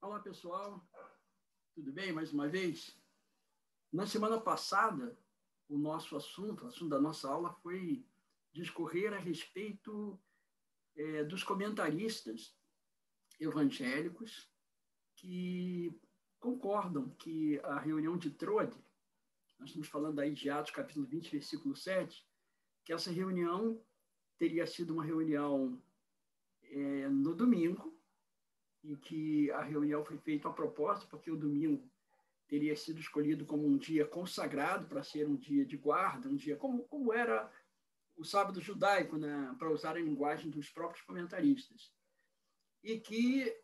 Olá, pessoal. Tudo bem? Mais uma vez? Na semana passada, o assunto da nossa aula foi discorrer a respeito dos comentaristas evangélicos que concordam que a reunião de Trode, nós estamos falando aí de Atos capítulo 20, versículo 7, que essa reunião teria sido uma reunião no domingo, e que a reunião foi feita a propósito, porque o domingo teria sido escolhido como um dia consagrado para ser um dia de guarda, um dia como era o sábado judaico, né, para usar a linguagem dos próprios comentaristas. E que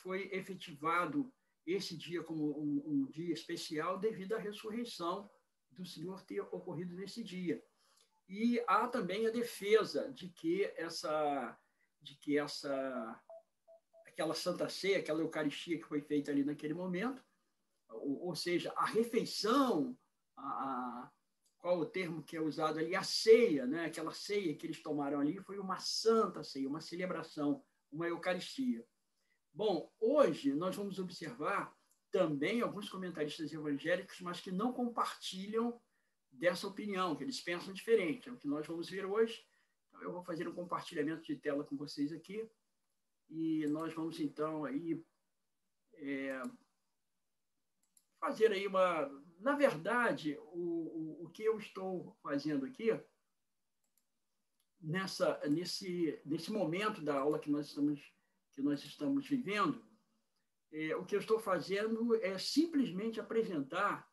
foi efetivado esse dia como um dia especial devido à ressurreição do Senhor ter ocorrido nesse dia. E há também a defesa de que aquela Santa Ceia, aquela Eucaristia que foi feita ali naquele momento, ou seja, a refeição, qual o termo que é usado ali? A ceia, né? Aquela ceia que eles tomaram ali foi uma santa ceia, uma celebração, uma Eucaristia. Bom, hoje nós vamos observar também alguns comentaristas evangélicos, mas que não compartilham dessa opinião, que eles pensam diferente. É o que nós vamos ver hoje. Então, eu vou fazer um compartilhamento de tela com vocês aqui. E nós vamos, então, aí fazer aí uma... Na verdade, o que eu estou fazendo aqui, nesse momento da aula que nós estamos vivendo, o que eu estou fazendo é simplesmente apresentar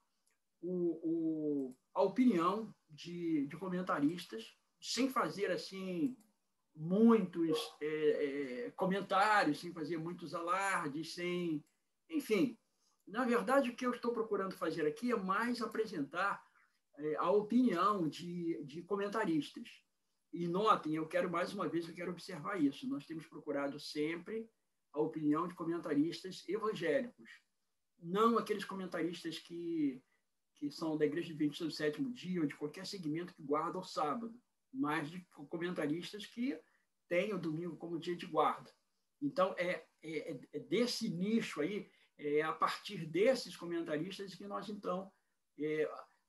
a opinião de comentaristas, sem fazer, assim, muitos comentários, sem fazer muitos alardes, enfim. Na verdade, o que eu estou procurando fazer aqui é mais apresentar a opinião de comentaristas. E notem, eu quero observar isso. Nós temos procurado sempre a opinião de comentaristas evangélicos, não aqueles comentaristas que são da Igreja Adventista do Sétimo Dia ou de qualquer segmento que guarda o sábado, mas de comentaristas que têm o domingo como dia de guarda. Então, desse nicho aí, a partir desses comentaristas que nós, então,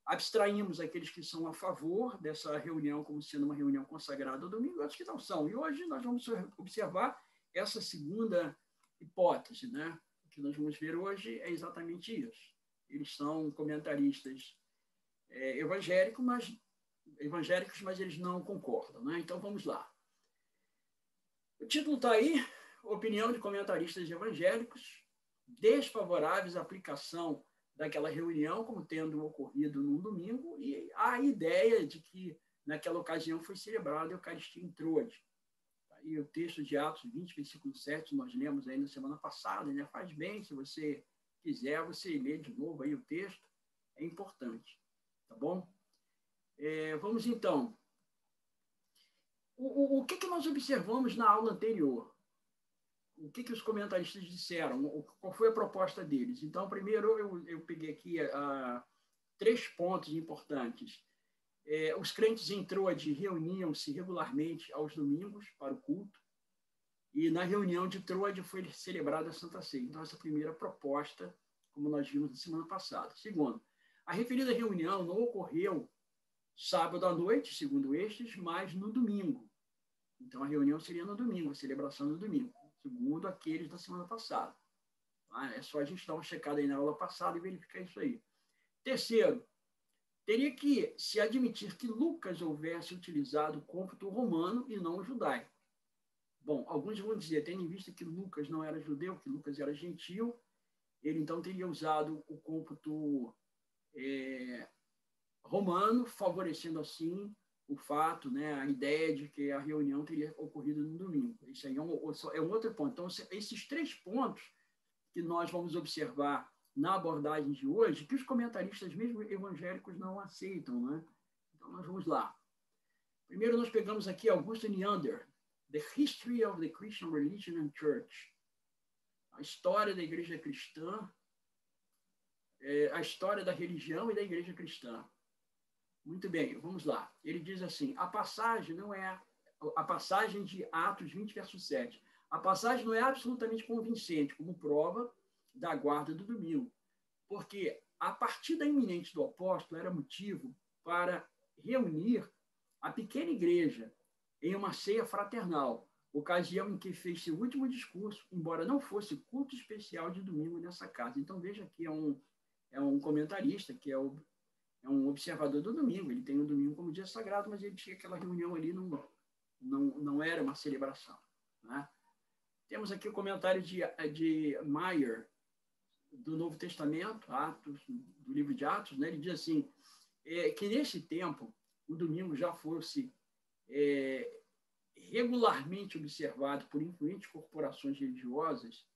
abstraímos aqueles que são a favor dessa reunião como sendo uma reunião consagrada ao domingo, outros que não são. E hoje nós vamos observar essa segunda hipótese, né? O que nós vamos ver hoje é exatamente isso. Eles são comentaristas evangélicos, mas eles não concordam, né? Então, vamos lá. O título está aí, opinião de comentaristas evangélicos desfavoráveis à aplicação daquela reunião como tendo ocorrido num domingo, e a ideia de que naquela ocasião foi celebrada a Eucaristia em Trode. E o texto de Atos 20, versículo 7, nós lemos aí na semana passada, né? Faz bem, se você quiser, você lê de novo aí o texto, é importante, tá bom? Vamos então. O que nós observamos na aula anterior? O que os comentaristas disseram? Qual foi a proposta deles? Então, primeiro, eu peguei aqui 3 pontos importantes. Os crentes em Troade reuniam-se regularmente aos domingos para o culto, e na reunião de Troade foi celebrada a Santa Ceia. Então, essa é a primeira proposta, como nós vimos na semana passada. Segundo, a referida reunião não ocorreu sábado à noite, segundo estes, mas no domingo. Então, a reunião seria no domingo, a celebração no domingo, segundo aqueles da semana passada. É só a gente dar uma checada aí na aula passada e verificar isso aí. Terceiro, teria que se admitir que Lucas houvesse utilizado o cômputo romano e não o judaico. Bom, alguns vão dizer, tendo em vista que Lucas não era judeu, que Lucas era gentil, ele então teria usado o cômputo romano, favorecendo assim o fato, né, a ideia de que a reunião teria ocorrido no domingo. Isso aí é um outro ponto. Então, esses 3 pontos que nós vamos observar na abordagem de hoje, que os comentaristas mesmo evangélicos não aceitam, né? Então, nós vamos lá. Primeiro, nós pegamos aqui Augusto Neander, The History of the Christian Religion and Church. A história da igreja cristã, a história da religião e da igreja cristã. Muito bem, vamos lá. Ele diz assim, a passagem de Atos 20, verso 7. A passagem não é absolutamente convincente como prova da guarda do domingo, porque a partida iminente do apóstolo era motivo para reunir a pequena igreja em uma ceia fraternal, ocasião em que fez seu último discurso, embora não fosse culto especial de domingo nessa casa. Então, veja que é um comentarista, que é um observador do domingo. Ele tem o domingo como dia sagrado, mas ele diz que aquela reunião ali não era uma celebração. Né? Temos aqui o comentário de Meyer, do Novo Testamento, do livro de Atos. Né? Ele diz assim, que nesse tempo o domingo já fosse regularmente observado por influentes corporações religiosas,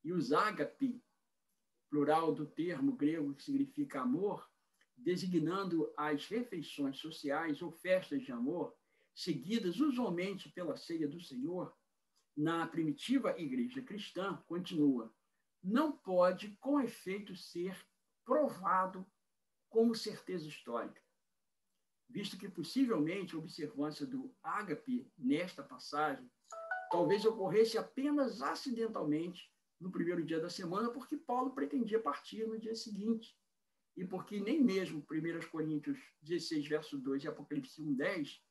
e os ágape, plural do termo grego que significa amor, designando as refeições sociais ou festas de amor, seguidas usualmente pela ceia do Senhor, na primitiva igreja cristã, continua, não pode, com efeito, ser provado como certeza histórica, visto que possivelmente a observância do ágape nesta passagem talvez ocorresse apenas acidentalmente no primeiro dia da semana, porque Paulo pretendia partir no dia seguinte, e porque nem mesmo 1 Coríntios 16, verso 2 e Apocalipse 1, 10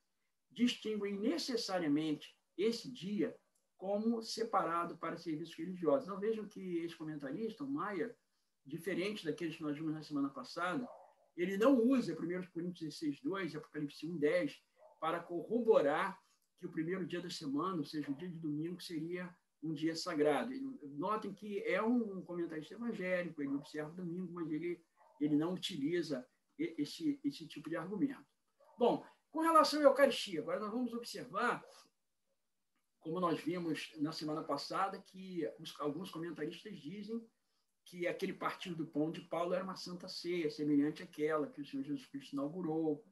distinguem necessariamente esse dia como separado para serviços religiosos. Então, vejam que esse comentarista, o Maia, diferente daqueles que nós vimos na semana passada, ele não usa 1 Coríntios 16, 2 e Apocalipse 1, 10 para corroborar que o primeiro dia da semana, ou seja, o dia de domingo, seria um dia sagrado. Notem que é um comentarista evangélico, ele observa o domingo, mas ele não utiliza esse tipo de argumento. Bom, com relação à Eucaristia, agora nós vamos observar, como nós vimos na semana passada, que alguns comentaristas dizem que aquele partir do pão de Paulo era uma santa ceia, semelhante àquela que o Senhor Jesus Cristo inaugurou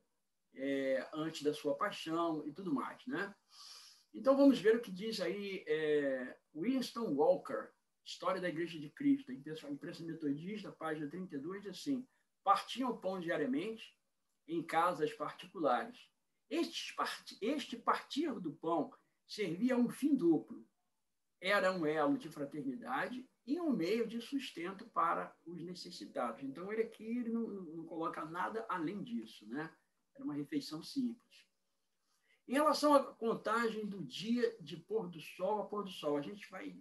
antes da sua paixão e tudo mais, né? Então, vamos ver o que diz aí Winston Walker, História da Igreja de Cristo, a imprensa metodista, página 32, diz assim, partiam o pão diariamente em casas particulares. Este partir do pão servia a um fim duplo. Era um elo de fraternidade e um meio de sustento para os necessitados. Então, ele não coloca nada além disso, né? Era uma refeição simples. Em relação à contagem do dia de pôr do sol a pôr do sol, a gente vai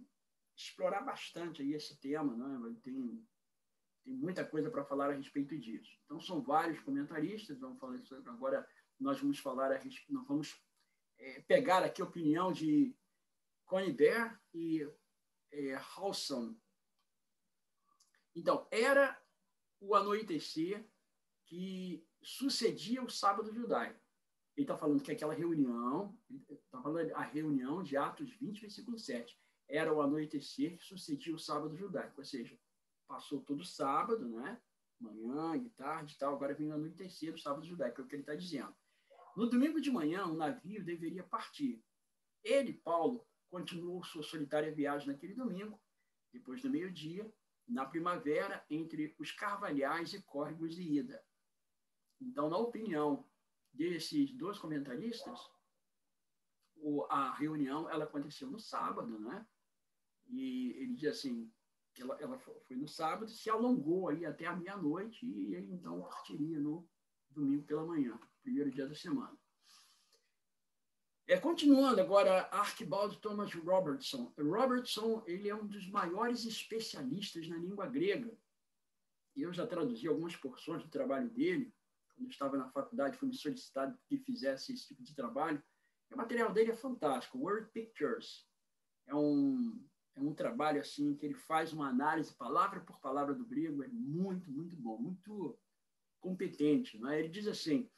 explorar bastante aí esse tema, né? Tem muita coisa para falar a respeito disso. Então, são vários comentaristas, vamos falar isso agora. Nós vamos pegar aqui a opinião de Conybeare e Howson. Então, era o anoitecer que sucedia o sábado judaico. Ele está falando que aquela reunião, está falando a reunião de Atos 20, versículo 7, era o anoitecer que sucedia o sábado judaico, ou seja, passou todo o sábado, né? Manhã e tarde e tal, agora vem o anoitecer do sábado judaico, é o que ele está dizendo. No domingo de manhã, o navio deveria partir. Ele, Paulo, continuou sua solitária viagem naquele domingo, depois do meio-dia, na primavera, entre os Carvalhais e Córregos de Ida. Então, na opinião desses dois comentaristas, a reunião ela aconteceu no sábado, né? E ele diz assim, que ela foi no sábado, se alongou aí até a meia-noite e ele então partiria no domingo pela manhã, primeiro dia da semana. Continuando agora, Archibald Thomas Robertson. Robertson, ele é um dos maiores especialistas na língua grega. Eu já traduzi algumas porções do trabalho dele. Quando eu estava na faculdade, fui me solicitado que fizesse esse tipo de trabalho. O material dele é fantástico. Word Pictures é um trabalho assim que ele faz uma análise palavra por palavra do grego. É muito, muito bom, muito competente. Né? Ele diz assim,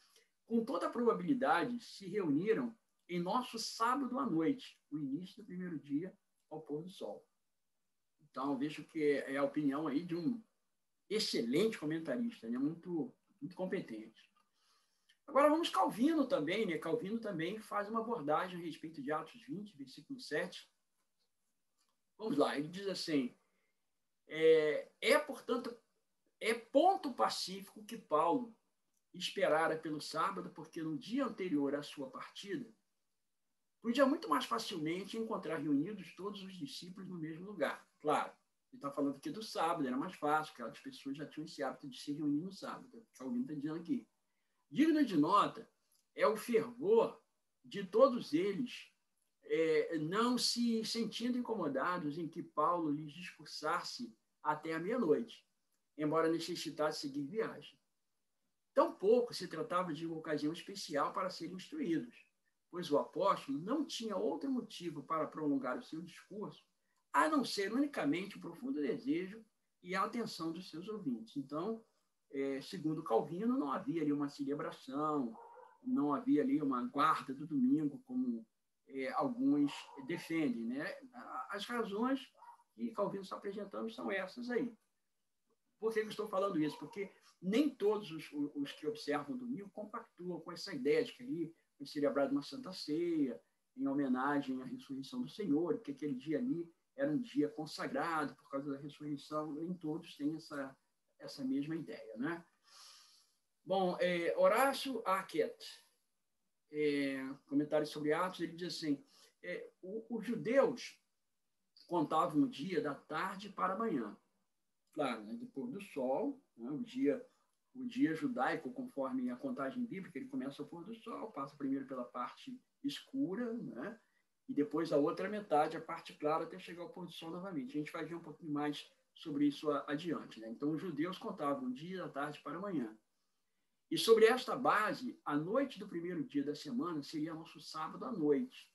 com toda a probabilidade, se reuniram em nosso sábado à noite, o início do primeiro dia ao pôr do sol. Então, vejo que é a opinião aí de um excelente comentarista, né? Muito, muito competente. Agora vamos Calvino também, né? Calvino também faz uma abordagem a respeito de Atos 20, versículo 7. Vamos lá, ele diz assim, portanto, ponto pacífico que Paulo esperara pelo sábado, porque no dia anterior à sua partida, podia muito mais facilmente encontrar reunidos todos os discípulos no mesmo lugar. Claro, Ele está falando aqui do sábado, era mais fácil, porque as pessoas já tinham esse hábito de se reunir no sábado. Alguém está dizendo aqui. Digno de nota é o fervor de todos eles, não se sentindo incomodados em que Paulo lhes discursasse até a meia-noite, embora necessitasse seguir viagem. Tampouco se tratava de uma ocasião especial para serem instruídos, pois o apóstolo não tinha outro motivo para prolongar o seu discurso, a não ser unicamente o profundo desejo e a atenção dos seus ouvintes. Então, segundo Calvino, não havia ali uma celebração, não havia ali uma guarda do domingo, como alguns defendem, né? As razões que Calvino está apresentando são essas aí. Por que eu estou falando isso? Porque nem todos os que observam o domingo compactuam com essa ideia de que ali foi celebrada uma Santa Ceia, em homenagem à ressurreição do Senhor, que aquele dia ali era um dia consagrado por causa da ressurreição. Nem todos têm essa mesma ideia, né? Bom, Horácio Arquette, comentário sobre Atos, ele diz assim, os judeus contavam o dia da tarde para a manhã. Claro, né, depois do sol, né, o dia judaico, conforme a contagem bíblica, ele começa ao pôr do sol, passa primeiro pela parte escura, né, e depois a outra metade, a parte clara, até chegar ao pôr do sol novamente. A gente vai ver um pouquinho mais sobre isso adiante, né? Então, os judeus contavam o dia da tarde para a manhã. E sobre esta base, a noite do primeiro dia da semana seria nosso sábado à noite.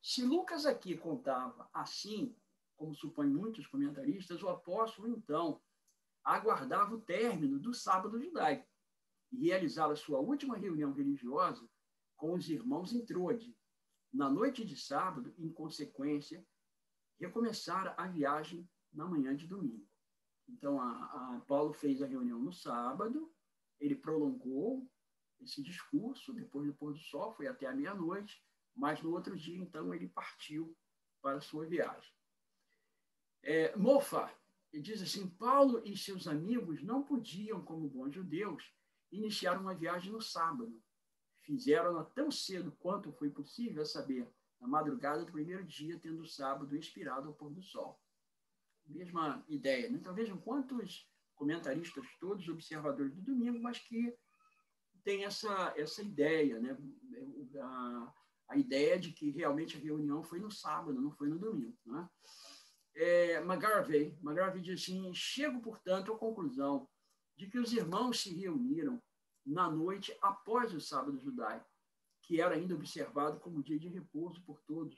Se Lucas aqui contava assim, como supõem muitos comentaristas, o apóstolo, então, aguardava o término do sábado judaico e realizava a sua última reunião religiosa com os irmãos em Troade. Na noite de sábado, em consequência, recomeçara a viagem na manhã de domingo. Então, Paulo fez a reunião no sábado, ele prolongou esse discurso, depois do pôr do sol, foi até a meia-noite, mas no outro dia, então, ele partiu para a sua viagem. Moffat diz assim, Paulo e seus amigos não podiam, como bons judeus, iniciar uma viagem no sábado. Fizeram-na tão cedo quanto foi possível, a saber, na madrugada do primeiro dia, tendo o sábado expirado ao pôr do sol. Mesma ideia. Né? Então, vejam quantos comentaristas, todos observadores do domingo, mas que têm essa ideia, né? A ideia de que realmente a reunião foi no sábado, não foi no domingo. Né? McGarvey diz assim, chego, portanto, à conclusão de que os irmãos se reuniram na noite após o sábado judaico, que era ainda observado como dia de repouso por todos,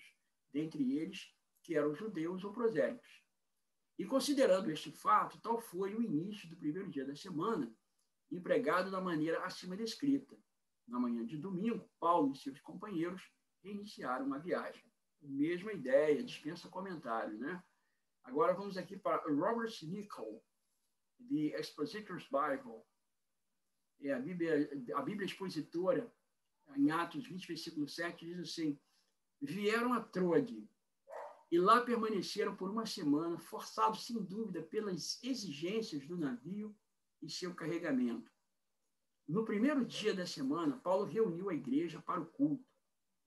dentre eles, que eram judeus ou prosélitos. E considerando este fato, tal foi o início do primeiro dia da semana, empregado da maneira acima descrita. Na manhã de domingo, Paulo e seus companheiros reiniciaram a viagem. Mesma ideia, dispensa comentário, né? Agora vamos aqui para Robert Nichol, The Expositor's Bible. A Bíblia Expositora, em Atos 20, versículo 7, diz assim, vieram a Troade e lá permaneceram por uma semana, forçados, sem dúvida, pelas exigências do navio e seu carregamento. No primeiro dia da semana, Paulo reuniu a igreja para o culto.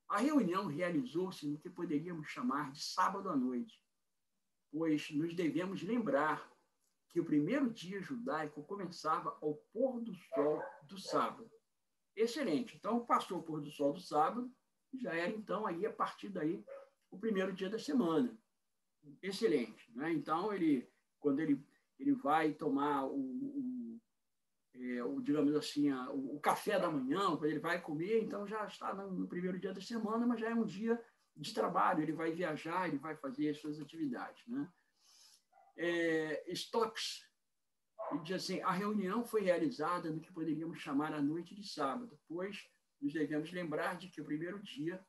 A reunião realizou-se no que poderíamos chamar de sábado à noite, pois nos devemos lembrar que o primeiro dia judaico começava ao pôr do sol do sábado. Excelente. Então, passou o pôr do sol do sábado, já era, então, aí, a partir daí, o primeiro dia da semana. Excelente. Né? Então, quando ele vai tomar digamos assim, o café da manhã, quando ele vai comer, então já está no primeiro dia da semana, mas já é um dia de trabalho, ele vai viajar, ele vai fazer as suas atividades. Né? Stokes diz assim, a reunião foi realizada no que poderíamos chamar a noite de sábado, pois nos devemos lembrar de que o primeiro dia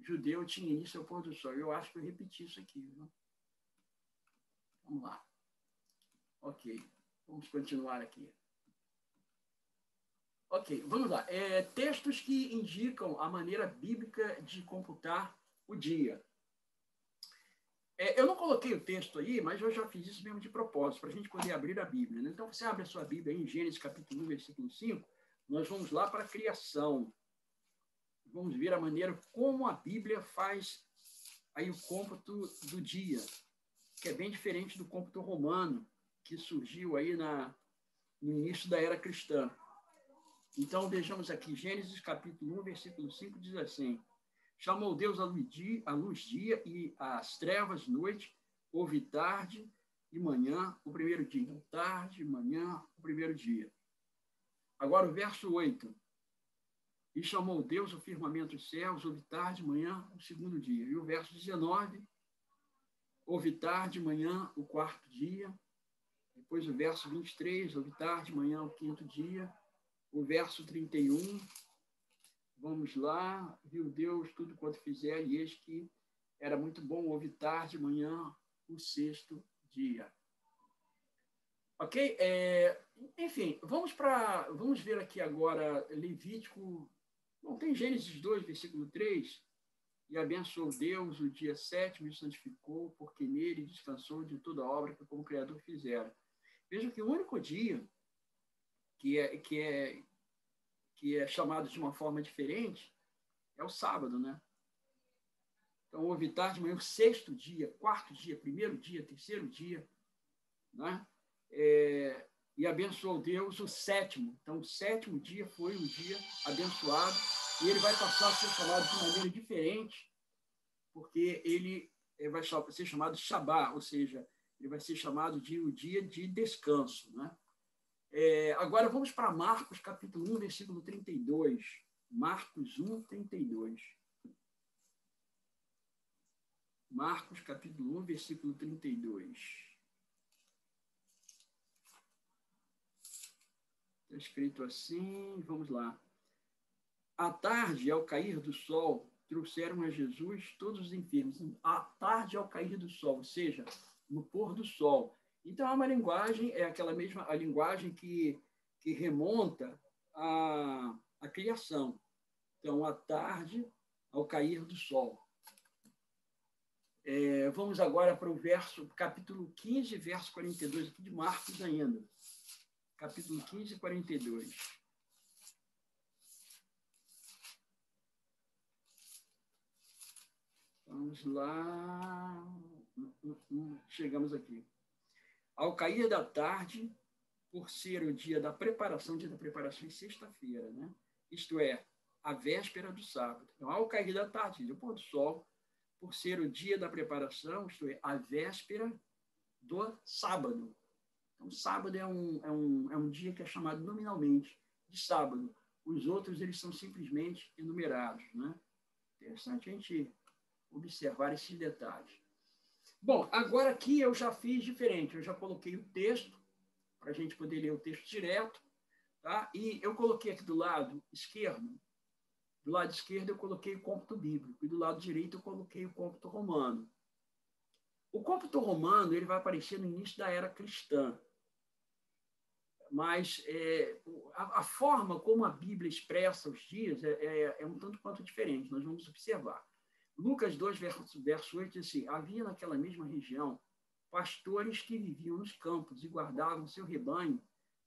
judeu tinha início ao pôr do sol. Eu acho que eu repeti isso aqui. Viu? Vamos lá. Ok, vamos continuar aqui. Ok, vamos lá. Textos que indicam a maneira bíblica de computar o dia. Eu não coloquei o texto aí, mas eu já fiz isso mesmo de propósito, para a gente poder abrir a Bíblia. Né? Então, você abre a sua Bíblia aí em Gênesis capítulo 1, versículo 5, nós vamos lá para a criação. Vamos ver a maneira como a Bíblia faz aí o cômputo do dia. que é bem diferente do cômputo romano, que surgiu aí no início da era cristã. Então, vejamos aqui, Gênesis capítulo 1, versículo 5, diz assim: chamou Deus a luz dia e as trevas noite, houve tarde e manhã, o primeiro dia. Então, tarde, manhã, o primeiro dia. Agora o verso 8. E chamou Deus o firmamento dos céus, houve tarde, manhã, o segundo dia. E o verso 19. Houve tarde, manhã, o quarto dia. Depois o verso 23. Houve tarde, manhã, o quinto dia. O verso 31. Vamos lá. Viu Deus tudo quanto fizer, e eis que era muito bom. Houve tarde, manhã, o sexto dia. Ok? Enfim, vamos ver aqui agora Levítico. Bom, tem Gênesis 2, versículo 3. E abençoou Deus o dia sétimo e santificou, porque nele descansou de toda a obra que como Criador fizera. Veja que o único dia que é chamado de uma forma diferente é o sábado, né? Então, houve tarde, manhã, o sexto dia, quarto dia, primeiro dia, terceiro dia, né? E abençoou Deus o sétimo. Então, o sétimo dia foi um dia abençoado, e ele vai passar a ser chamado de maneira diferente, porque ele vai ser chamado de Shabá, ou seja, ele vai ser chamado de o dia de descanso, né? Agora vamos para Marcos, capítulo 1, versículo 32. Marcos 1, 32. Marcos, capítulo 1, versículo 32. Está escrito assim, vamos lá. À tarde, ao cair do sol, trouxeram a Jesus todos os enfermos. À tarde, ao cair do sol, ou seja, no pôr do sol. Então, é uma linguagem, é aquela mesma a linguagem que remonta à criação. Então, à tarde, ao cair do sol. Vamos agora para o capítulo 15, verso 42, aqui de Marcos ainda. Capítulo 15, 42. Vamos lá. Chegamos aqui. Ao cair da tarde, por ser o dia da preparação em sexta-feira, né? Isto é, a véspera do sábado. Então, ao cair da tarde, do pôr do sol, por ser o dia da preparação, isto é, a véspera do sábado. Então, sábado é um dia que é chamado nominalmente de sábado. Os outros, eles são simplesmente enumerados, né? Interessante a gente observar esses detalhes. Bom, agora aqui eu já fiz diferente. Eu já coloquei o texto, para a gente poder ler o texto direto, tá? E eu coloquei aqui do lado esquerdo eu coloquei o cômputo bíblico, e do lado direito eu coloquei o cômputo romano. O cômputo romano ele vai aparecer no início da era cristã, mas a forma como a Bíblia expressa os dias é um tanto quanto diferente, nós vamos observar. Lucas 2, verso 8, diz assim: havia naquela mesma região pastores que viviam nos campos e guardavam seu rebanho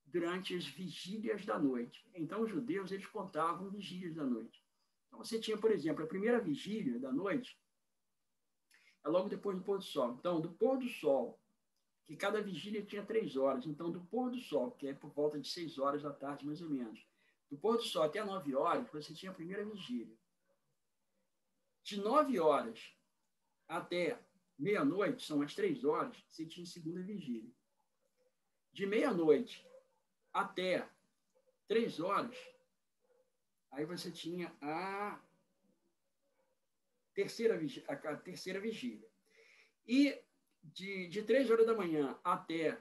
durante as vigílias da noite. Então, os judeus, eles contavam vigílias da noite. Então, você tinha, por exemplo, a primeira vigília da noite, é logo depois do pôr do sol. Então, do pôr do sol, que cada vigília tinha 3 horas. Então, do pôr do sol, que é por volta de 6 horas da tarde, mais ou menos, do pôr do sol até 9 horas, você tinha a primeira vigília. De 9 horas até meia-noite, são as 3 horas, você tinha a segunda vigília. De meia-noite até 3 horas, aí você tinha a terceira vigília. E de 3 horas da manhã até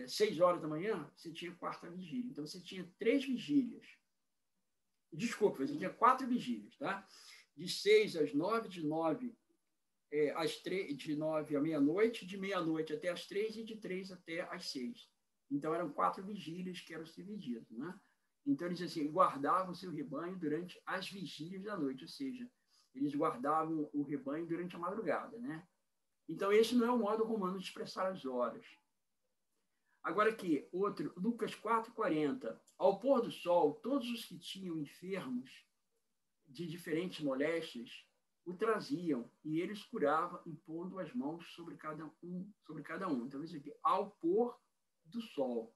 6 horas da manhã, você tinha a quarta vigília. Então, você tinha 3 vigílias. Desculpa, você tinha 4 vigílias, tá? De 6 às 9, de 9 de 9 à meia-noite, de meia-noite até às 3 e de 3 até às 6. Então, eram 4 vigílias que eram divididas, né? Então, eles assim, guardavam o seu rebanho durante as vigílias da noite, ou seja, eles guardavam o rebanho durante a madrugada, né? Então, esse não é o modo romano de expressar as horas. Agora aqui, outro, Lucas 4:40. Ao pôr do sol, todos os que tinham enfermos de diferentes moléstias o traziam, e eles curavam, impondo as mãos sobre cada um. Então, isso aqui, ao pôr do sol.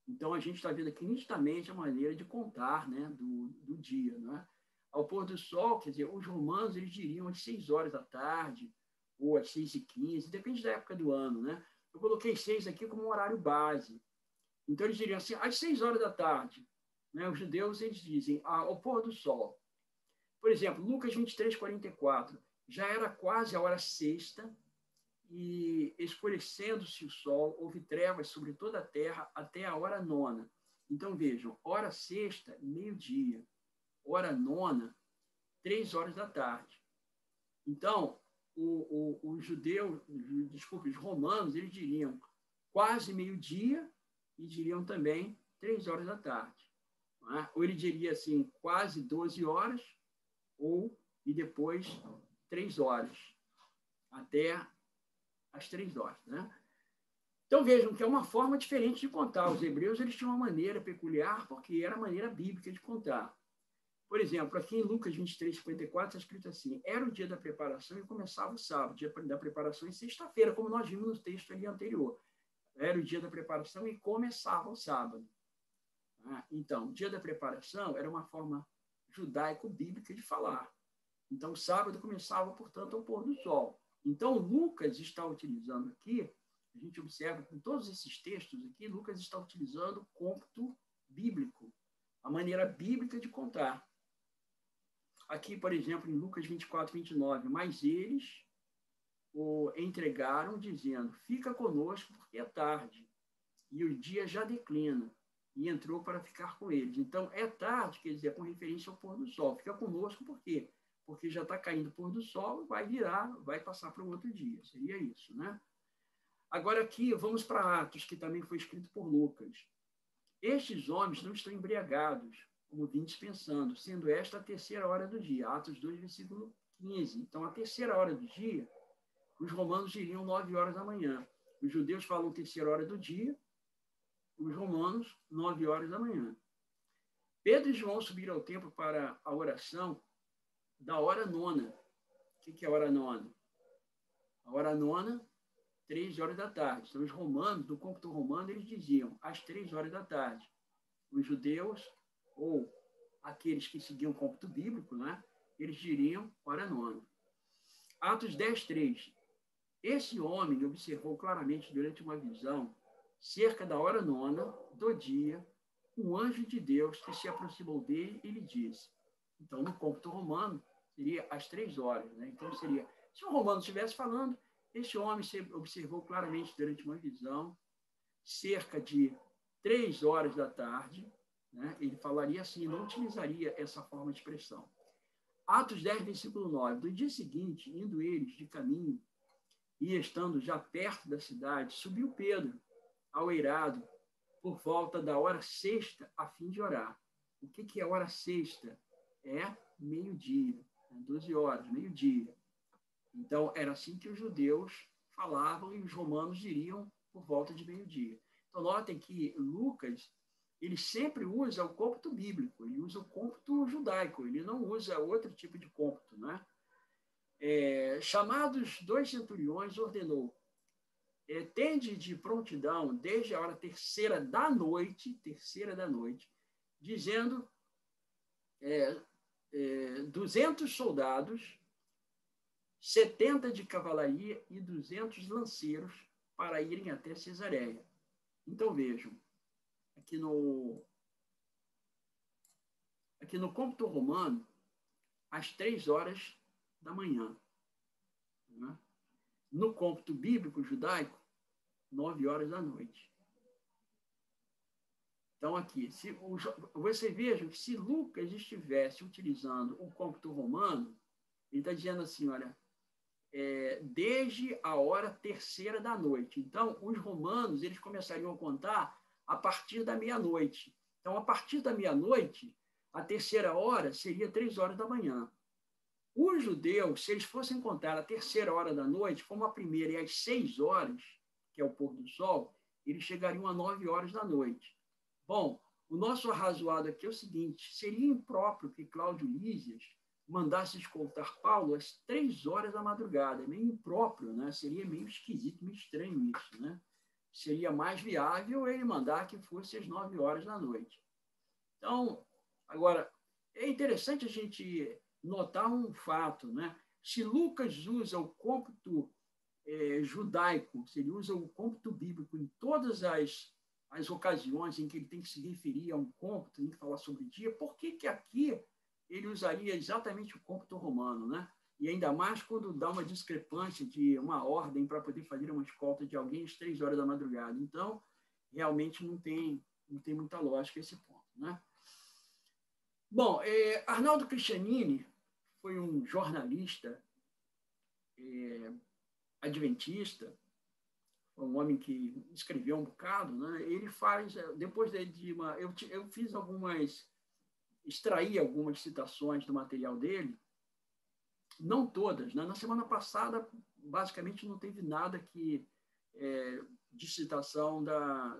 Então, a gente está vendo aqui nitidamente a maneira de contar, né, do dia. Né? Ao pôr do sol, quer dizer, os romanos eles diriam às 6 horas da tarde, ou às 6h15, depende da época do ano. Né? Eu coloquei 6 aqui como um horário base. Então, eles diriam assim, às 6 horas da tarde. Né? Os judeus, eles dizem, ao pôr do sol. Por exemplo, Lucas 23:44, já era quase a hora sexta, e escurecendo-se o sol, houve trevas sobre toda a terra até a hora nona. Então, vejam, hora sexta, meio-dia. Hora nona, 3 horas da tarde. Então, os judeus, desculpe, os romanos, eles diriam quase meio-dia e diriam também 3 horas da tarde. Não é? Ou ele diria assim, quase 12 horas, e depois 3 horas, até as 3 horas. Né? Então, vejam que é uma forma diferente de contar. Os hebreus eles tinham uma maneira peculiar, porque era a maneira bíblica de contar. Por exemplo, aqui em Lucas 23:54, está escrito assim, era o dia da preparação e começava o sábado. O dia da preparação em sexta-feira, como nós vimos no texto ali anterior. Era o dia da preparação e começava o sábado. Então, o dia da preparação era uma forma judaico-bíblica de falar. Então, o sábado começava, portanto, ao pôr do sol. Então, Lucas está utilizando aqui, a gente observa que em todos esses textos aqui, Lucas está utilizando o cômputo bíblico, a maneira bíblica de contar. Aqui, por exemplo, em Lucas 24:29, mas eles o entregaram dizendo, fica conosco porque é tarde, e o dia já declina, e entrou para ficar com eles. Então, é tarde, quer dizer, com referência ao pôr do sol. Fica conosco por quê? Porque já está caindo o pôr do sol, vai virar, vai passar para um outro dia. Seria isso, né? Agora aqui, vamos para Atos, que também foi escrito por Lucas. Estes homens não estão embriagados, como vim dispensando, sendo esta a terceira hora do dia. Atos 2, versículo 15. Então, a terceira hora do dia, os romanos diriam 9 horas da manhã. Os judeus falam terceira hora do dia, os romanos, 9 horas da manhã. Pedro e João subiram ao templo para a oração da hora nona. O que é a hora nona? A hora nona, 3 horas da tarde. Então, os romanos, do cômputo romano, eles diziam às 3 horas da tarde. Os judeus, ou aqueles que seguiam o cômputo bíblico, né, eles diriam hora nona. Atos 10:3. Esse homem observou claramente durante uma visão, cerca da hora nona do dia, um anjo de Deus que se aproximou dele e lhe disse. Então, no cômputo romano, seria às 3 horas. Né? Então, seria, se um romano estivesse falando, este homem se observou claramente durante uma visão, cerca de 3 horas da tarde, né? Ele falaria assim, não utilizaria essa forma de expressão. Atos 10, versículo 9. Do dia seguinte, indo eles de caminho e estando já perto da cidade, subiu Pedro ao eirado por volta da hora sexta, a fim de orar. O que é hora sexta? É meio-dia, 12 horas, meio-dia. Então, era assim que os judeus falavam e os romanos diriam por volta de meio-dia. Então, notem que Lucas, ele sempre usa o cômputo bíblico, ele usa o cômputo judaico, ele não usa outro tipo de cômputo. Né? Chamados 2 centuriões, ordenou, tende de prontidão desde a hora terceira da noite, dizendo 200 soldados, 70 de cavalaria e 200 lanceiros para irem até Cesareia. Então, vejam, aqui no cômputo romano, às 3 horas da manhã. Né? No cômputo bíblico judaico, 9 horas da noite. Então, aqui, você veja que se Lucas estivesse utilizando o cômputo romano, ele está dizendo assim, olha, desde a hora terceira da noite. Então, os romanos eles começariam a contar a partir da meia-noite. Então, a partir da meia-noite, a terceira hora seria 3 horas da manhã. Os judeus, se eles fossem contar a terceira hora da noite, como a primeira e às 6 horas, que é o pôr do sol, eles chegariam a 9 horas da noite. Bom, o nosso arrazoado aqui é o seguinte, seria impróprio que Cláudio Lísias mandasse escoltar Paulo às 3 horas da madrugada. É meio impróprio, né? Seria meio esquisito, meio estranho isso, né? Seria mais viável ele mandar que fosse às 9 horas da noite. Então, agora, é interessante a gente notar um fato, né? Se Lucas usa o cômputo judaico, se ele usa o cômputo bíblico em todas as ocasiões em que ele tem que se referir a um cômputo, tem que falar sobre dia, por que que aqui ele usaria exatamente o cômputo romano, né? E ainda mais quando dá uma discrepância de uma ordem para poder fazer uma escolta de alguém às 3 horas da madrugada. Então, realmente não tem muita lógica esse ponto, né? Bom, Arnaldo Cristianini foi um jornalista adventista, um homem que escreveu um bocado, né? Ele faz, depois de uma... Eu fiz extraí algumas citações do material dele, não todas, né? Na semana passada, basicamente, não teve nada de citação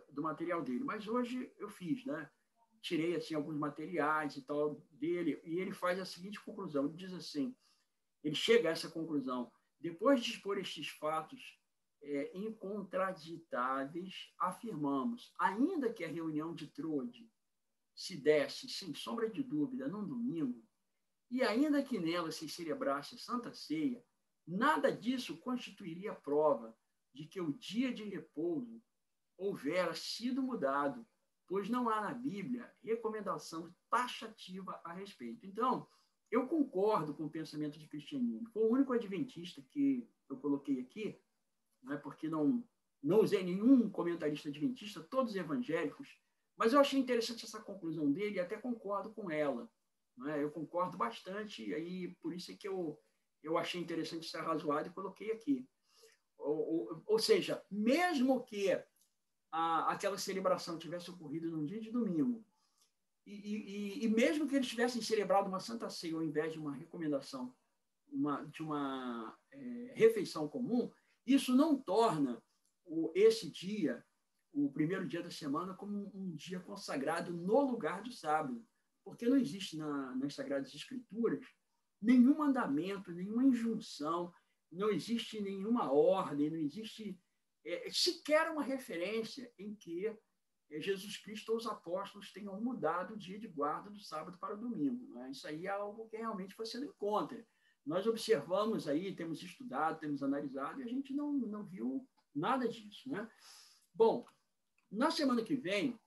do material dele, mas hoje eu fiz, né? Tirei assim, alguns materiais e tal dele, e ele faz a seguinte conclusão, ele diz assim, ele chega a essa conclusão, depois de expor estes fatos incontraditáveis, afirmamos, ainda que a reunião de Trode se desse, sem sombra de dúvida, num domingo, e ainda que nela se celebrasse Santa Ceia, nada disso constituiria prova de que o dia de repouso houvera sido mudado, pois não há na Bíblia recomendação taxativa a respeito. Então, eu concordo com o pensamento de Cristianini. Foi o único adventista que eu coloquei aqui, né, porque não usei nenhum comentarista adventista, todos evangélicos, mas eu achei interessante essa conclusão dele e até concordo com ela. Né? Eu concordo bastante, e aí por isso é que eu achei interessante ser razoado e coloquei aqui. Ou seja, mesmo que aquela celebração tivesse ocorrido num dia de domingo, e mesmo que eles tivessem celebrado uma Santa Ceia ao invés de uma recomendação de uma refeição comum, isso não torna esse dia, o primeiro dia da semana, como um dia consagrado no lugar do sábado, porque não existe nas Sagradas Escrituras nenhum mandamento, nenhuma injunção, não existe nenhuma ordem, não existe sequer uma referência em que Jesus Cristo ou os apóstolos tenham mudado o dia de guarda do sábado para o domingo. Né? Isso aí é algo que realmente você não encontra. Nós observamos aí, temos estudado, temos analisado, e a gente não viu nada disso. Né? Bom, na semana que vem,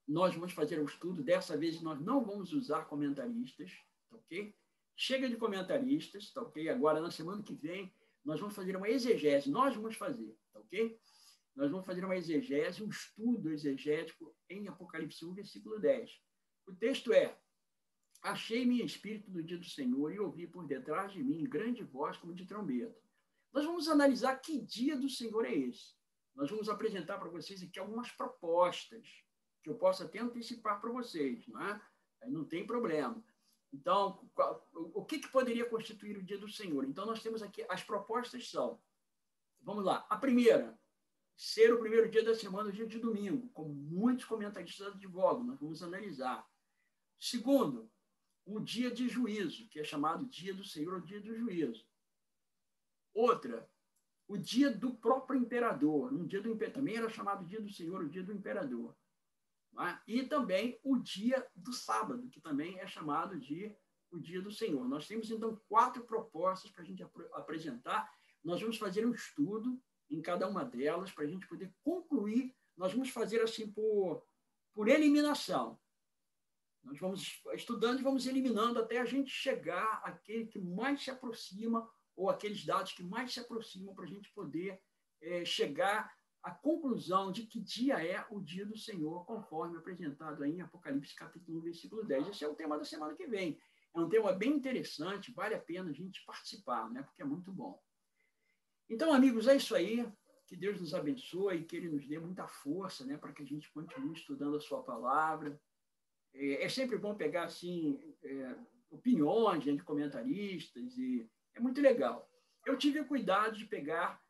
nós vamos fazer um estudo. Dessa vez, nós não vamos usar comentaristas, tá ok? Chega de comentaristas, tá ok? Agora, na semana que vem, nós vamos fazer uma exegese. Nós vamos fazer, tá ok? Nós vamos fazer uma exegese, um estudo exegético em Apocalipse 1, versículo 10. O texto é: achei-me em espírito do dia do Senhor e ouvi por detrás de mim grande voz como de trombeta. Nós vamos analisar que dia do Senhor é esse. Nós vamos apresentar para vocês aqui algumas propostas que eu posso até antecipar para vocês, não é? Aí não tem problema. Então, o que poderia constituir o dia do Senhor? Então, nós temos aqui, as propostas são, vamos lá, a primeira, ser o primeiro dia da semana, o dia de domingo, como muitos comentaristas advogam, nós vamos analisar. Segundo, um dia de juízo, que é chamado dia do Senhor, ou dia do juízo. Outra, o dia do próprio imperador, também era chamado dia do Senhor, o dia do imperador. Né? E também o dia do sábado, que também é chamado de o dia do Senhor. Nós temos, então, 4 propostas para a gente apresentar. Nós vamos fazer um estudo em cada uma delas para a gente poder concluir. Nós vamos fazer assim por eliminação. Nós vamos estudando e vamos eliminando até a gente chegar àquele que mais se aproxima, ou aqueles dados que mais se aproximam, para a gente poder chegar à conclusão de que dia é o dia do Senhor, conforme apresentado aí em Apocalipse capítulo 1, versículo 10. Esse é o tema da semana que vem. É um tema bem interessante, vale a pena a gente participar, né? Porque é muito bom. Então, amigos, é isso aí. Que Deus nos abençoe e que Ele nos dê muita força, né, para que a gente continue estudando a sua palavra. É sempre bom pegar assim, opiniões de comentaristas, e é muito legal. Eu tive o cuidado de pegar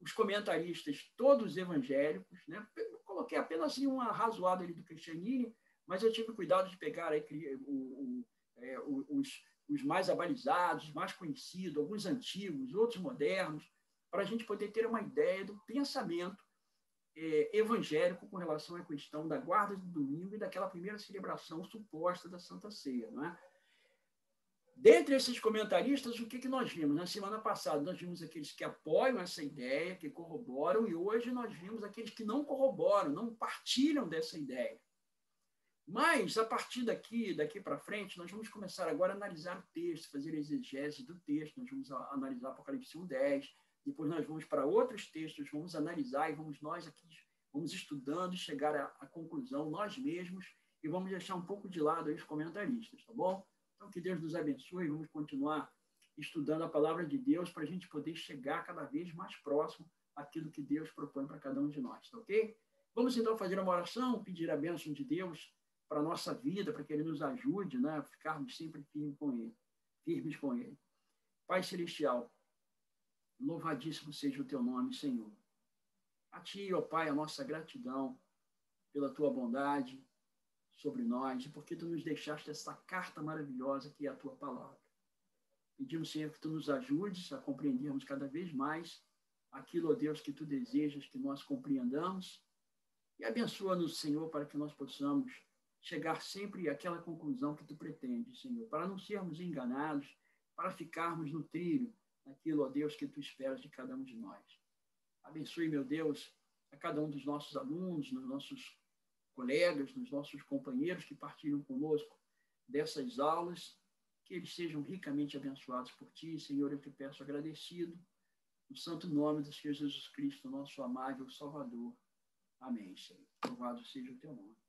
os comentaristas todos evangélicos, né? Eu coloquei apenas assim, uma razoada ali do Cristianini, mas eu tive o cuidado de pegar aí, os mais abalizados, os mais conhecidos, alguns antigos, outros modernos, para a gente poder ter uma ideia do pensamento evangélico com relação à questão da guarda do domingo e daquela primeira celebração suposta da Santa Ceia, não é? Dentre esses comentaristas, o que nós vimos? Na semana passada, nós vimos aqueles que apoiam essa ideia, que corroboram, e hoje nós vimos aqueles que não corroboram, não partilham dessa ideia. Mas, a partir daqui para frente, nós vamos começar agora a analisar o texto, fazer a exegese do texto, nós vamos analisar Apocalipse 1:10, depois nós vamos para outros textos, vamos analisar e vamos estudando e chegar à conclusão nós mesmos e vamos deixar um pouco de lado aí os comentaristas, tá bom? Então, que Deus nos abençoe, vamos continuar estudando a palavra de Deus para a gente poder chegar cada vez mais próximo àquilo que Deus propõe para cada um de nós, tá ok? Vamos então fazer uma oração, pedir a bênção de Deus para a nossa vida, para que Ele nos ajude, né, a ficarmos sempre firmes com Ele. Pai Celestial, louvadíssimo seja o Teu nome, Senhor. A Ti, ó Pai, a nossa gratidão pela Tua bondade sobre nós e porque Tu nos deixaste essa carta maravilhosa que é a Tua palavra. Pedimos, Senhor, que Tu nos ajudes a compreendermos cada vez mais aquilo, ó Deus, que Tu desejas que nós compreendamos e abençoa-nos, Senhor, para que nós possamos chegar sempre àquela conclusão que Tu pretendes, Senhor, para não sermos enganados, para ficarmos no trilho daquilo, ó Deus, que Tu esperas de cada um de nós. Abençoe, meu Deus, a cada um dos nossos alunos, nos nossos colegas, nos nossos companheiros que partilham conosco dessas aulas, que eles sejam ricamente abençoados por Ti, Senhor, eu te peço agradecido, no santo nome do Senhor Jesus Cristo, nosso amável Salvador. Amém, Senhor. Louvado seja o Teu nome.